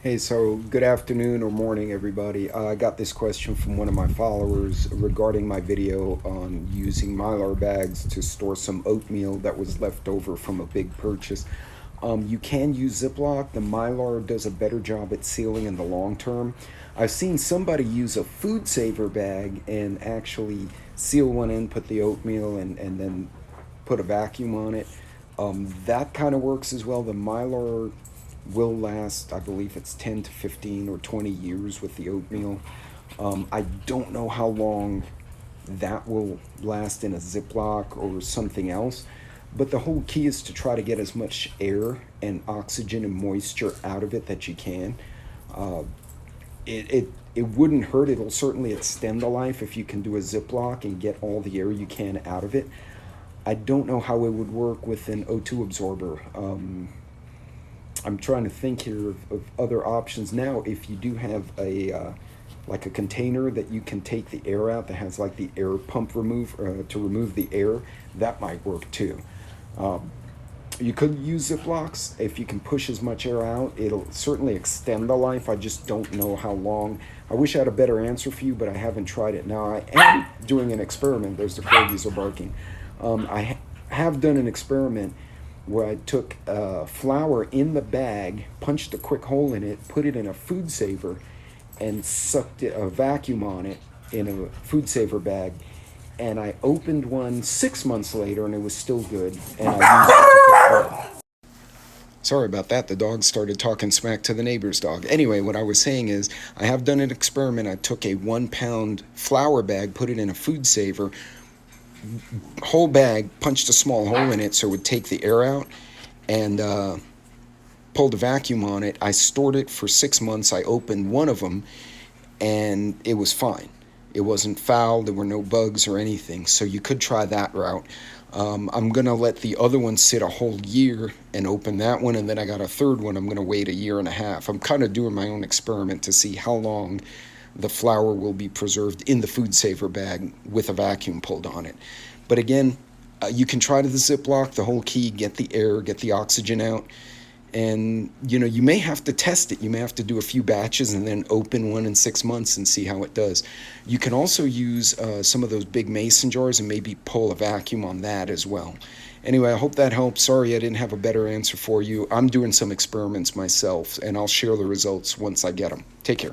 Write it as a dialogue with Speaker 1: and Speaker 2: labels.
Speaker 1: Hey, so good afternoon or morning, everybody. I got this question from one of my followers regarding my video on using Mylar bags to store some oatmeal that was left over from a big purchase. You can use Ziploc. The Mylar does a better job at sealing in the long term. I've seen somebody use a food saver bag and actually seal one in, put the oatmeal, and then put a vacuum on it. That kind of works as well. The Mylar will last, I believe it's 10 to 15 or 20 years with the oatmeal. I don't know how long that will last in a Ziploc or something else, but the whole key is to try to get as much air and oxygen and moisture out of it that you can. Uh, it wouldn't hurt. It'll certainly extend the life if you can do a Ziploc and get all the air you can out of it. I don't know how it would work with an O2 absorber. I'm trying to think here of other options now. If you do have a like a container that you can take the air out that has like the air pump remove to remove the air, that might work too. Um, you could use Ziplocs if you can push as much air out. It'll certainly extend the life. I just don't know how long. I wish I had a better answer for you, but I haven't tried it. Now I am doing an experiment. There's the corgis are barking. Have done an experiment where I took flour in the bag, punched a quick hole in it, put it in a food saver, and sucked it, a vacuum on it in a food saver bag. And I opened one 6 months later, and it was still good. And I used it to cook bread. Sorry about that. The dog started talking smack to the neighbor's dog. Anyway, what I was saying is, I have done an experiment. I took a 1 pound flour bag, put it in a food saver, whole bag, punched a small hole in it so it would take the air out, and pulled a vacuum on it. I stored it for 6 months. I opened one of them, and it was fine. It wasn't foul. There were no bugs or anything. So you could try that route. I'm going to let the other one sit a whole year and open that one. And then I got a third one. I'm going to wait a year and a half. I'm kind of doing my own experiment to see how long the flour will be preserved in the food saver bag with a vacuum pulled on it. But again, you can try to the Ziploc. The whole key, get the air, get the oxygen out. And you may have to test it. You may have to do a few batches and then open one in 6 months and see how it does. You can also use some of those big mason jars and maybe pull a vacuum on that as well. Anyway, I hope that helps. Sorry I didn't have a better answer for you. I'm doing some experiments myself, and I'll share the results once I get them. Take care.